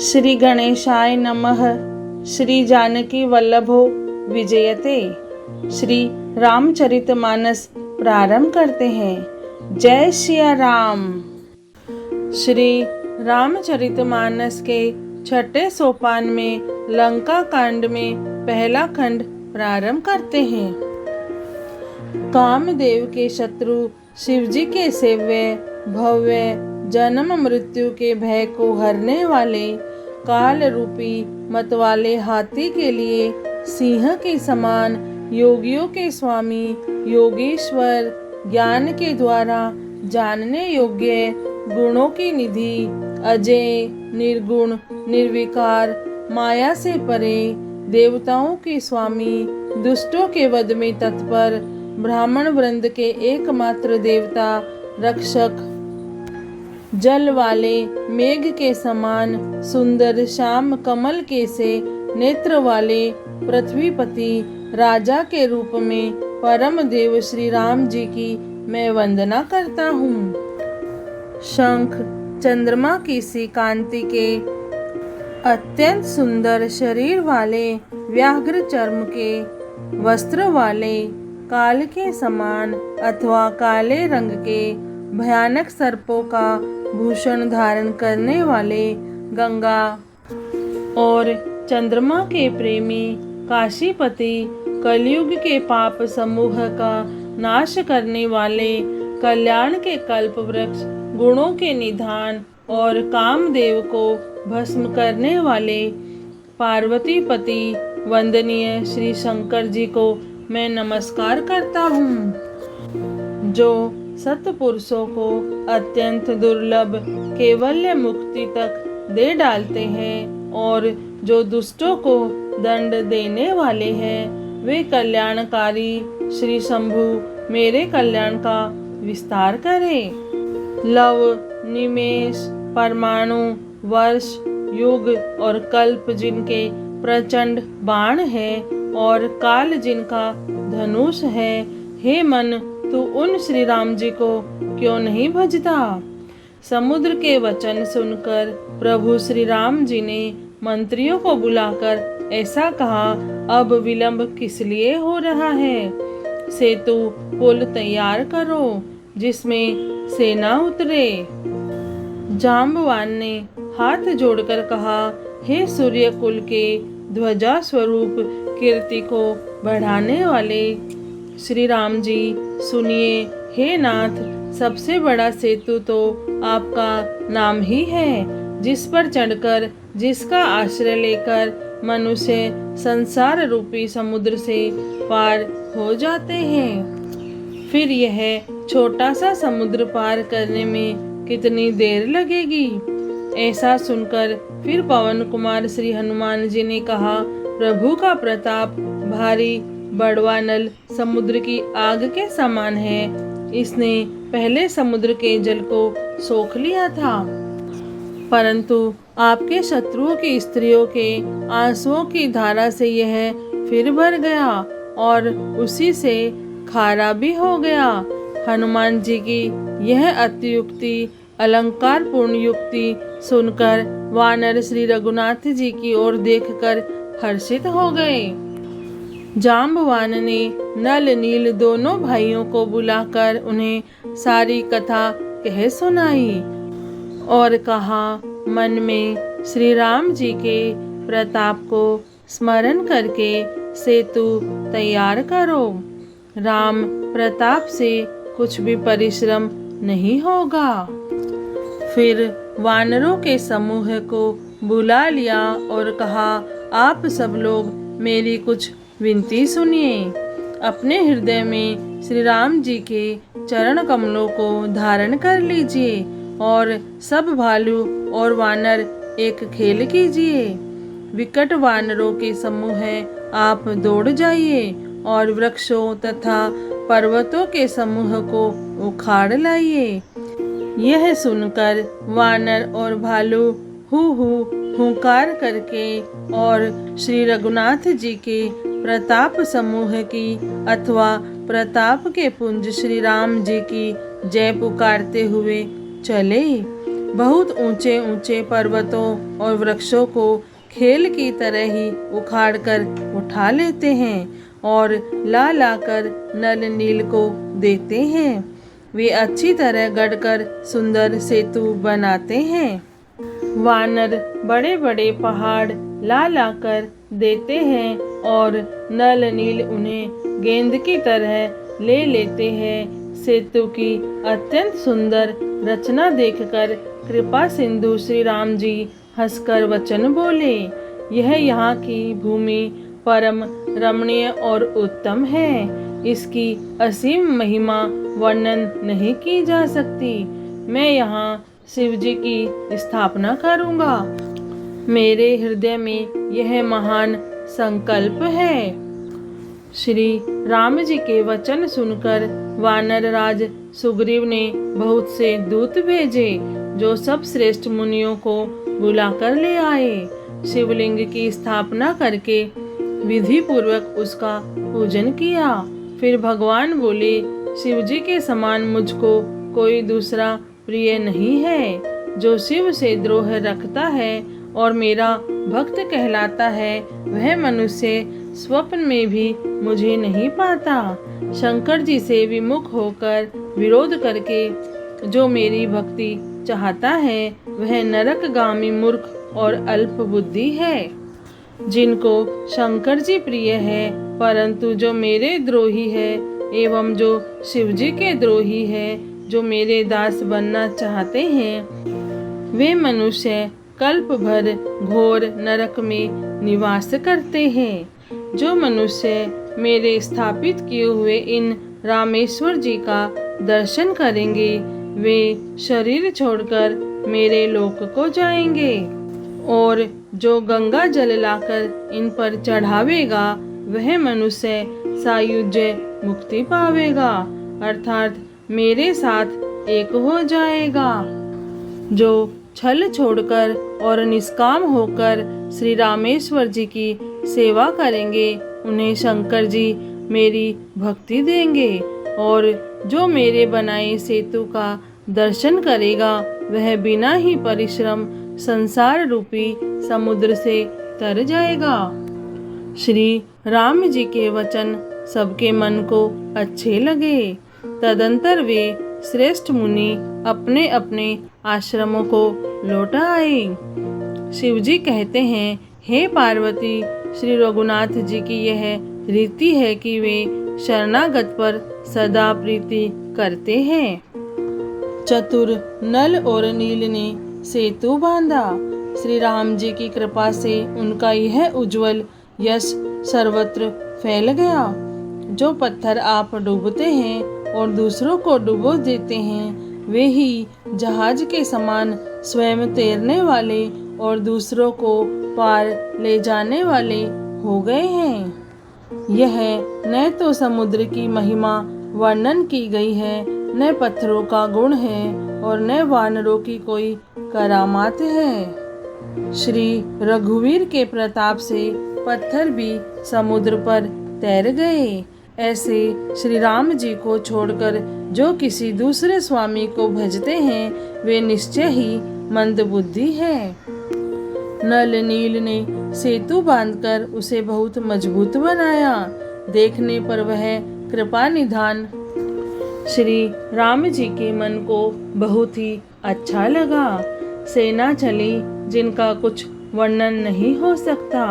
श्री गणेशाय नमः। श्री जानकी वल्लभो विजयते। श्री रामचरितमानस प्रारंभ करते हैं। जय सिया राम। श्री रामचरितमानस के छठे सोपान में लंका कांड में पहला खंड प्रारंभ करते हैं। कामदेव के शत्रु शिवजी के सेव्य भव्य जन्म मृत्यु के भय को हरने वाले काल रूपी मतवाले हाथी के लिए सिंह के समान योगियों के स्वामी योगेश्वर ज्ञान के द्वारा जानने योग्य गुणों की निधि अजय निर्गुण निर्विकार माया से परे देवताओं के स्वामी दुष्टों के वध में तत्पर ब्राह्मण वृंद के एकमात्र देवता रक्षक जल वाले मेघ के समान सुंदर श्याम कमल के से नेत्र वाले पृथ्वीपति राजा के रूप में परम देव श्री राम जी की मैं वंदना करता हूँ। शंख चंद्रमा की सी कांति के अत्यंत सुंदर शरीर वाले व्याघ्र चर्म के वस्त्र वाले काल के समान अथवा काले रंग के भयानक सर्पों का भूषण धारण करने वाले गंगा और चंद्रमा के प्रेमी काशीपति कलयुग के पाप समूह का नाश करने वाले कल्याण के कल्प वृक्ष गुणों के निधान और कामदेव को भस्म करने वाले पार्वती पति वंदनीय श्री शंकर जी को मैं नमस्कार करता हूँ, जो सत्पुरुषों को अत्यंत दुर्लभ केवल्य मुक्ति तक दे डालते हैं और जो दुष्टों को दंड देने वाले हैं। वे कल्याणकारी श्री शंभु मेरे कल्याण का विस्तार करें। लव निमेष परमाणु वर्ष युग और कल्प जिनके प्रचंड बाण है और काल जिनका धनुष है, हे मन तू उन श्री राम जी को क्यों नहीं भजता। समुद्र के वचन सुनकर प्रभु श्री राम जी ने मंत्रियों को बुलाकर ऐसा कहा, अब विलंब किस लिए हो रहा है। सेतु पुल तैयार करो जिसमें सेना उतरे। जाम्बवान ने हाथ जोड़कर कहा, हे सूर्य कुल के ध्वजा स्वरूप कीर्ति को बढ़ाने वाले श्री राम जी सुनिए। हे नाथ, सबसे बड़ा सेतु तो आपका नाम ही है, जिस पर चढ़कर जिसका आश्रय लेकर मनुष्य संसार रूपी समुद्र से पार हो जाते हैं। फिर यह छोटा सा समुद्र पार करने में कितनी देर लगेगी। ऐसा सुनकर फिर पवन कुमार श्री हनुमान जी ने कहा, प्रभु का प्रताप भारी बड़वा नल समुद्र की आग के समान है। इसने पहले समुद्र के जल को सोख लिया था, परंतु आपके शत्रुओं की स्त्रियों के आंसुओं की धारा से यह फिर भर गया और उसी से खारा भी हो गया। हनुमान जी की यह अतियुक्ति अलंकार पूर्ण युक्ति सुनकर वानर श्री रघुनाथ जी की ओर देखकर हर्षित हो गए। जाम्बवान ने नल नील दोनों भाइयों को बुलाकर उन्हें सारी कथा कह सुनाई और कहा, मन में श्री राम जी के प्रताप को स्मरण करके सेतु तैयार करो। राम प्रताप से कुछ भी परिश्रम नहीं होगा। फिर वानरों के समूह को बुला लिया और कहा, आप सब लोग मेरी कुछ विनती सुनिए। अपने हृदय में श्री राम जी के चरण कमलों को धारण कर लीजिए और सब भालू और वानर एक खेल कीजिए। विकट वानरों के समूह आप दौड़ जाइए और वृक्षों तथा पर्वतों के समूह को उखाड़ लाइए। यह सुनकर वानर और भालू हु हुंकार करके और श्री रघुनाथ जी के प्रताप समूह की अथवा प्रताप के पुंज श्री राम जी की जय पुकारते हुए चले। बहुत ऊंचे ऊंचे पर्वतों और वृक्षों को खेल की तरह ही उखाड़कर उठा लेते हैं और ला लाकर नल नील को देते हैं। वे अच्छी तरह गढ़कर सुंदर सेतु बनाते हैं। वानर बड़े बड़े पहाड़ ला लाकर देते हैं और नल नील उन्हें गेंद की तरह ले लेते हैं। सेतु की अत्यंत सुंदर रचना देखकर कृपा सिंधु श्री राम जी हंसकर वचन बोले, यह यहाँ की भूमि परम रमणीय और उत्तम है। इसकी असीम महिमा वर्णन नहीं की जा सकती। मैं यहाँ शिव जी की स्थापना करूँगा। मेरे हृदय में यह महान संकल्प है। श्री राम जी के वचन सुनकर वानर राज सुग्रीव ने बहुत से दूत भेजे, जो सब श्रेष्ठ मुनियों को बुलाकर ले आए। शिवलिंग की स्थापना करके विधि पूर्वक उसका पूजन किया। फिर भगवान बोले, शिव जी के समान मुझको कोई दूसरा प्रिय नहीं है। जो शिव से द्रोह रखता है और मेरा भक्त कहलाता है, वह मनुष्य स्वप्न में भी मुझे नहीं पाता। शंकर जी से विमुख होकर विरोध करके जो मेरी भक्ति चाहता है, वह नरकगामी मूर्ख और अल्प बुद्धि है। जिनको शंकर जी प्रिय है, परंतु जो मेरे द्रोही है एवं जो शिव जी के द्रोही है, जो मेरे दास बनना चाहते हैं, वे मनुष्य कल्प भर घोर नरक में निवास करते हैं। जो मनुष्य मेरे स्थापित किए हुए इन रामेश्वर जी का दर्शन करेंगे, वे शरीर छोड़कर मेरे लोक को जाएंगे। और जो गंगा जल लाकर इन पर चढ़ावेगा, वह मनुष्य सायुज्य मुक्ति पावेगा, अर्थात मेरे साथ एक हो जाएगा। जो छल छोड़कर और निष्काम होकर श्री रामेश्वर जी की सेवा करेंगे, उन्हें शंकर जी मेरी भक्ति देंगे। और जो मेरे बनाए सेतु का दर्शन करेगा, वह बिना ही परिश्रम संसार रूपी समुद्र से तर जाएगा। श्री राम जी के वचन सबके मन को अच्छे लगे। तदंतर वे श्रेष्ठ मुनि अपने अपने आश्रमों को लौट आए। शिव जी कहते हैं, हे पार्वती, श्री रघुनाथ जी की यह रीति है कि वे शरणागत पर सदा प्रीति करते हैं। चतुर नल और नील ने सेतु बांधा। श्री राम जी की कृपा से उनका यह उज्जवल यश सर्वत्र फैल गया। जो पत्थर आप डूबते हैं और दूसरों को डुबो देते हैं, वे ही जहाज के समान स्वयं तैरने वाले और दूसरों को पार ले जाने वाले हो गए हैं। यह न तो समुद्र की महिमा वर्णन की गई है, न पत्थरों का गुण है और न वानरों की कोई करामात है। श्री रघुवीर के प्रताप से पत्थर भी समुद्र पर तैर गए। ऐसे श्री राम जी को छोड़कर जो किसी दूसरे स्वामी को भजते हैं, वे निश्चय ही मंदबुद्धि है। नल नील ने सेतु बांधकर उसे बहुत मजबूत बनाया। देखने पर वह कृपा निधान श्री राम जी के मन को बहुत ही अच्छा लगा। सेना चली जिनका कुछ वर्णन नहीं हो सकता।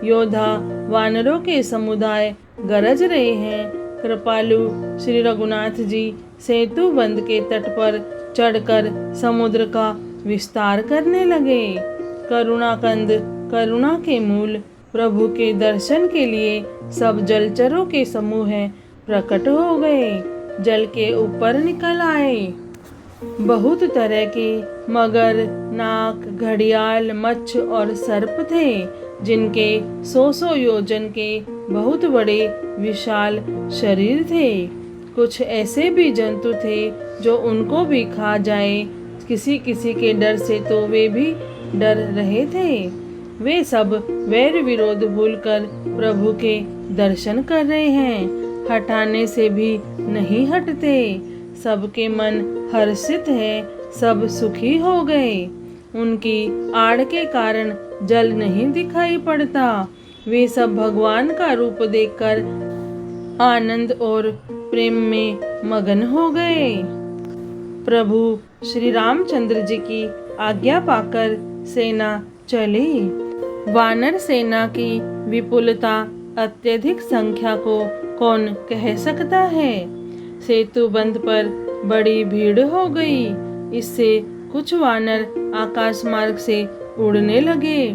योद्धा वानरों के समुदाय गरज रहे हैं। कृपालु श्री रघुनाथ जी सेतु बंध के तट पर चढ़कर समुद्र का विस्तार करने लगे। करुणाकंद करुणा के मूल प्रभु के दर्शन के लिए सब जलचरों के समूह प्रकट हो गए, जल के ऊपर निकल आए। बहुत तरह के मगर, नाग, घड़ियाल, मच्छ और सर्प थे, जिनके 100 योजन के बहुत बड़े विशाल शरीर थे। कुछ ऐसे भी जंतु थे जो उनको भी खा जाए। किसी किसी के डर से तो वे भी डर रहे थे। वे सब वैर विरोध भूलकर प्रभु के दर्शन कर रहे हैं, हटाने से भी नहीं हटते। सबके मन हर्षित है सब सुखी हो गए। उनकी आड़ के कारण जल नहीं दिखाई पड़ता। वे सब भगवान का रूप देखकर आनंद और प्रेम में मगन हो गए। प्रभु श्री रामचंद्र जी की आज्ञा पाकर सेना चली। वानर सेना की विपुलता, अत्यधिक संख्या को कौन कह सकता है। सेतु बंध पर बड़ी भीड़ हो गई। इससे कुछ वानर आकाश मार्ग से उड़ने लगे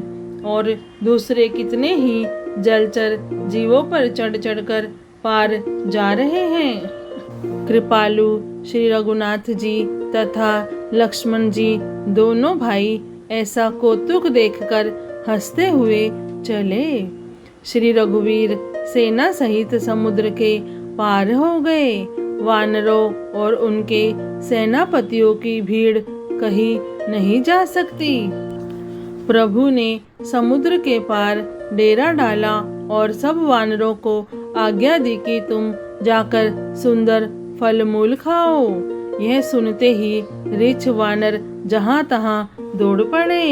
और दूसरे कितने ही जलचर जीवों पर चढ़ चढ़कर पार जा रहे हैं। कृपालु श्री रघुनाथ जी तथा लक्ष्मण जी दोनों भाई ऐसा कौतुक देखकर हंसते हुए चले। श्री रघुवीर सेना सहित समुद्र के पार हो गए। वानरों और उनके सेनापतियों की भीड़ कहीं नहीं जा सकती। प्रभु ने समुद्र के पार डेरा डाला और सब वानरों को आज्ञा दी कि तुम जाकर सुंदर फल मूल खाओ। यह सुनते ही रीछ वानर जहां तहां दौड़ पड़े।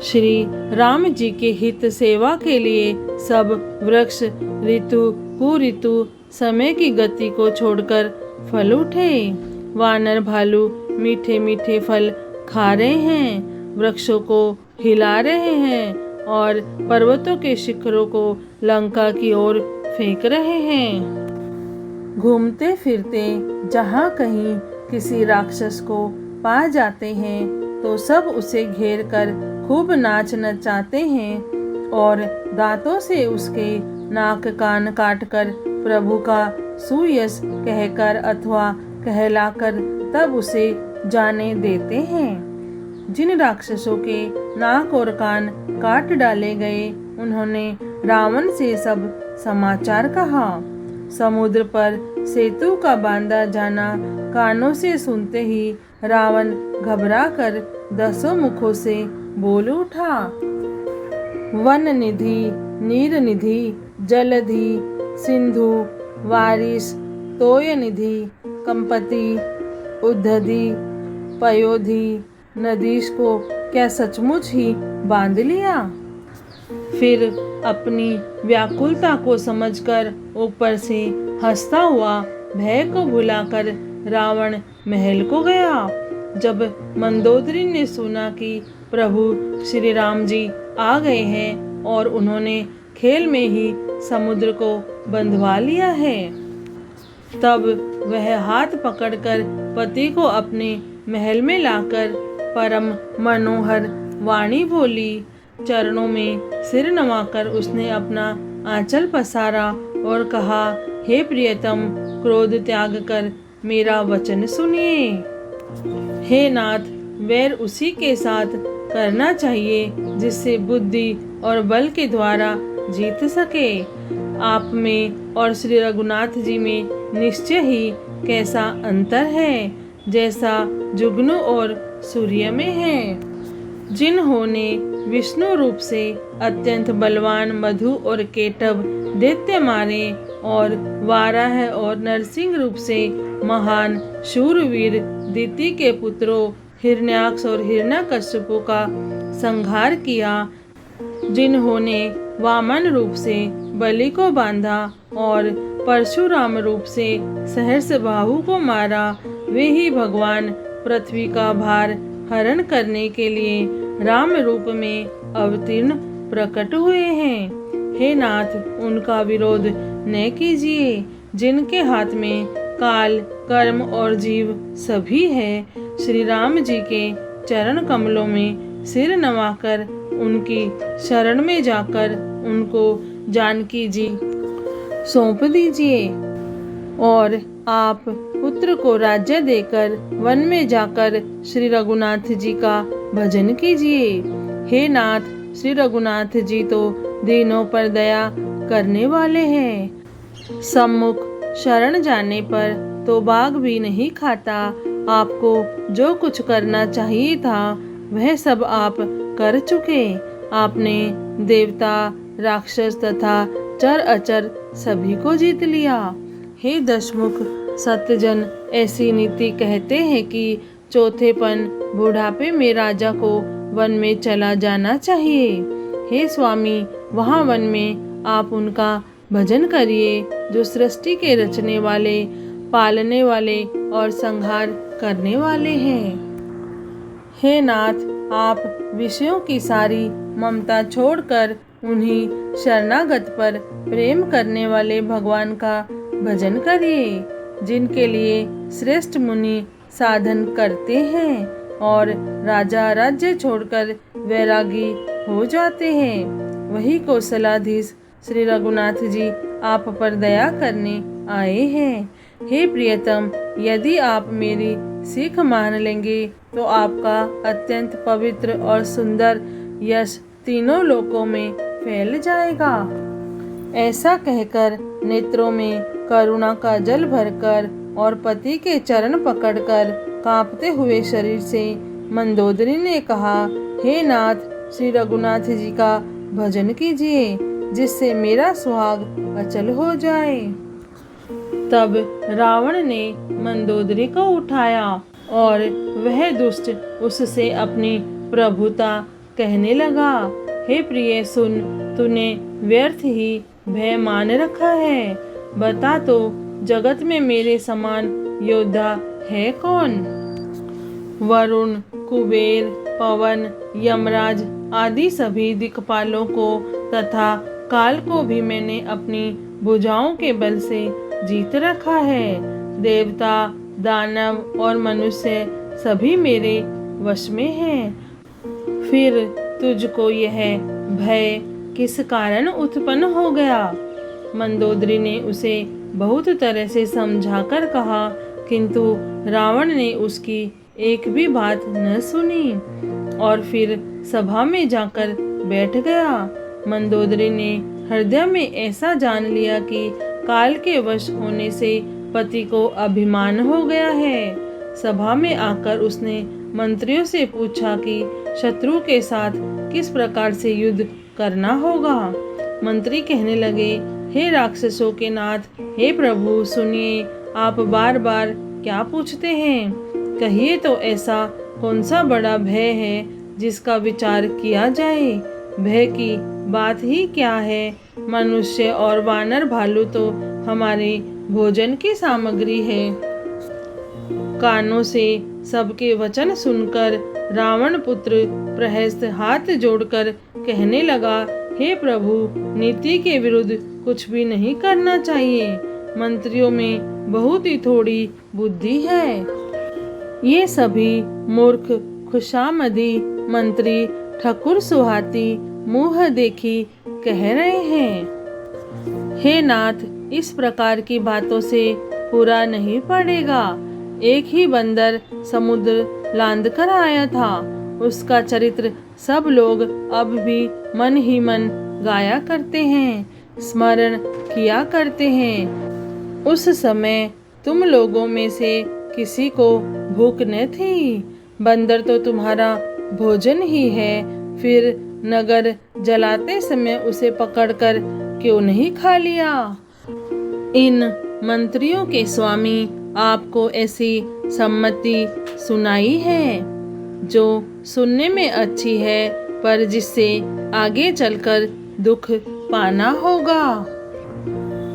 श्री राम जी के हित सेवा के लिए सब वृक्ष ऋतु कुऋतु समय की गति को छोड़कर फल उठे। वानर भालू मीठे मीठे फल खा रहे हैं, वृक्षों को हिला रहे हैं और पर्वतों के शिखरों को लंका की ओर फेंक रहे हैं। घूमते फिरते जहाँ कहीं किसी राक्षस को पा जाते हैं तो सब उसे घेर कर खूब नाच नचाते हैं और दांतों से उसके नाक कान काटकर प्रभु का सुयश कहकर अथवा कहलाकर तब उसे जाने देते हैं। जिन राक्षसों के नाक और कान काट डाले गए उन्होंने रावण से सब समाचार कहा। समुद्र पर सेतु का बांधा जाना कानों से सुनते ही रावण घबराकर 10 मुखों से बोल उठा। वन निधि, नीर निधि, जलधि, सिंधु, वारिस, तोय निधि, कंपति, उद्धधि, पयोधि, नदीश को क्या सचमुच ही बांध लिया। फिर अपनी व्याकुलता को समझकर ऊपर से हंसता हुआ भय को भुलाकर रावण महल को गया। जब मंदोदरी ने सुना कि प्रभु श्री राम जी आ गए हैं और उन्होंने खेल में ही समुद्र को बंधवा लिया है, तब वह हाथ पकड़कर पति को अपने महल में लाकर परम मनोहर वाणी बोली। चरणों में सिर नवाकर उसने अपना आंचल पसारा और कहा, हे प्रियतम, क्रोध त्याग कर मेरा वचन सुनिए। हे नाथ, वैर उसी के साथ करना चाहिए जिससे बुद्धि और बल के द्वारा जीत सके। आप में और श्री रघुनाथ जी में निश्चय ही कैसा अंतर है, जैसा जुगनू और सूर्य में है। जिन्होंने विष्णु रूप से अत्यंत बलवान मधु और केटव दैत्य मारे और वाराह और नरसिंह रूप से महान शूरवीर दिति के पुत्रों हिरण्याक्ष और हिरण्यकश्यपु का संहार किया, जिन्होंने वामन रूप से बलि को बांधा और परशुराम रूप से सहस्रबाहु को मारा, वे ही भगवान पृथ्वी का भार हरण करने के लिए राम रूप में अवतीर्ण प्रकट हुए हैं। हे नाथ, उनका विरोध न कीजिए, जिनके हाथ में काल, कर्म और जीव सभी है। श्री राम जी के चरण कमलों में सिर नवाकर उनकी शरण में जाकर उनको जानकी जी सौंप दीजिए और आप पुत्र को राज्य देकर वन में जाकर श्री रघुनाथ जी का भजन कीजिए। हे नाथ, श्री रघुनाथ जी तो दीनों पर दया करने वाले हैं। सम्मुख शरण जाने पर तो बाघ भी नहीं खाता। आपको जो कुछ करना चाहिए था वह सब आप कर चुके। आपने देवता, राक्षस तथा चर अचर सभी को जीत लिया। हे दशमुख, सत्यजन ऐसी नीति कहते हैं कि चौथेपन बुढ़ापे में राजा को वन में चला जाना चाहिए। हे स्वामी, वहाँ वन में आप उनका भजन करिए जो सृष्टि के रचने वाले, पालने वाले और संहार करने वाले हैं। हे नाथ, आप विषयों की सारी ममता छोड़कर उन्हीं शरणागत पर प्रेम करने वाले भगवान का भजन करिए, जिनके लिए श्रेष्ठ मुनि साधन करते हैं और राजा राज्य छोड़कर वैरागी हो जाते हैं। वही कौशलाधीश श्री रघुनाथ जी आप पर दया करने आए हैं। हे प्रियतम, यदि आप मेरी सीख मान लेंगे तो आपका अत्यंत पवित्र और सुंदर यश तीनों लोकों में फैल जाएगा। ऐसा कहकर नेत्रों में करुणा का जल भरकर और पति के चरण पकड़कर कांपते हुए शरीर से मंदोदरी ने कहा, हे नाथ, श्री रघुनाथ जी का भजन कीजिए जिससे मेरा सुहाग अचल हो जाए। तब रावण ने मंदोदरी को उठाया और वह दुष्ट उससे अपनी प्रभुता कहने लगा, हे प्रिय सुन, तूने व्यर्थ ही भय मान रखा है। बता तो, जगत में मेरे समान योद्धा है कौन? वरुण, कुबेर, पवन, यमराज आदि सभी दिक्पालों को तथा काल को भी मैंने अपनी भुजाओं के बल से जीत रखा है। देवता, दानव और मनुष्य सभी मेरे वश में हैं। फिर तुझको यह भय किस कारण उत्पन्न हो गया? मंदोदरी ने उसे बहुत तरह से समझाकर कहा, किंतु रावण ने उसकी एक भी बात न सुनी और फिर सभा में जाकर बैठ गया। मंदोदरी ने हृदय में ऐसा जान लिया कि काल के वश होने से पति को अभिमान हो गया है। सभा में आकर उसने मंत्रियों से पूछा कि शत्रु के साथ किस प्रकार से युद्ध करना होगा। मंत्री कहने लगे, हे राक्षसों के नाथ, हे प्रभु सुनिए, आप बार बार क्या पूछते हैं? कहिए तो ऐसा कौन सा बड़ा भय है जिसका विचार किया जाए? भय की बात ही क्या है? मनुष्य और वानर भालू तो हमारे भोजन की सामग्री है। कानों से सबके वचन सुनकर रावण पुत्र प्रहस्त हाथ जोड़कर कहने लगा, हे प्रभु, नीति के विरुद्ध कुछ भी नहीं करना चाहिए। मंत्रियों में बहुत ही थोड़ी बुद्धि है। ये सभी मूर्ख खुशामदी मंत्री ठकुर सुहाती मुँह देखी कह रहे हैं। हे नाथ, इस प्रकार की बातों से पूरा नहीं पड़ेगा। एक ही बंदर समुद्र लांद कर आया था। उसका चरित्र सब लोग अब भी मन ही मन गाया करते हैं, स्मरण किया करते हैं। उस समय तुम लोगों में से किसी को भूख न थी। बंदर तो तुम्हारा भोजन ही है, फिर नगर जलाते समय उसे पकड़कर क्यों नहीं खा लिया? इन मंत्रियों के स्वामी आपको ऐसी सम्मति सुनाई है जो सुनने में अच्छी है, पर जिससे आगे चलकर दुख पाना होगा।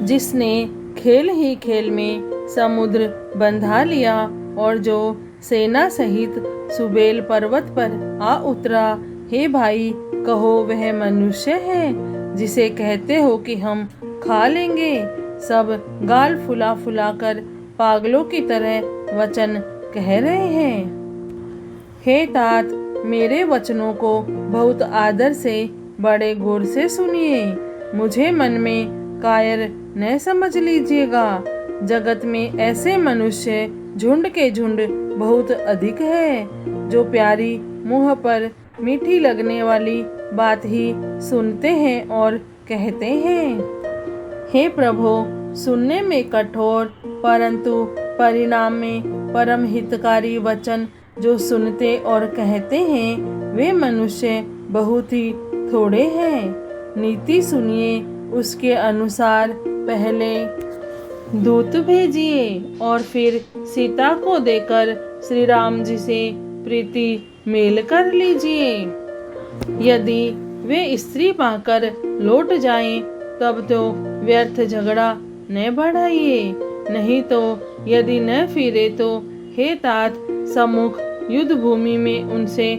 जिसने खेल ही खेल में समुद्र बंधा लिया और जो सेना सहित सुबेल पर्वत पर आ उतरा, हे भाई, कहो वह मनुष्य है जिसे कहते हो कि हम खा लेंगे? सब गाल फुला फुला कर पागलों की तरह वचन कह रहे हैं। हे तात, मेरे वचनों को बहुत आदर से बड़े गौर से सुनिए। मुझे मन में कायर न समझ लीजिएगा। जगत में ऐसे मनुष्य झुंड के झुंड बहुत अधिक है, जो प्यारी मुँह पर मीठी लगने वाली बात ही सुनते हैं और कहते हैं। हे प्रभु, सुनने में कठोर परंतु परिणाम में परम हितकारी वचन जो सुनते और कहते हैं, वे मनुष्य बहुत ही थोड़े हैं। नीति सुनिए, उसके अनुसार पहले दूत भेजिए और फिर सीता को देकर श्री राम जी से प्रीति मेल कर लीजिए। यदि वे स्त्री पाकर लौट जाएं, तब तो व्यर्थ झगड़ा न बढ़ाइए, नहीं तो यदि न फिरे तो हे तात सम्मुख युद्ध भूमि में उनसे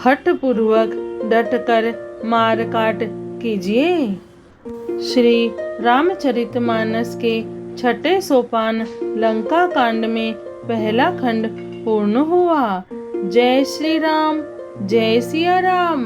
हठपूर्वक डटकर मार काट कीजिए। श्री रामचरितमानस के छठे सोपान लंका कांड में पहला खंड पूर्ण हुआ। जय श्री राम, जय सिया राम।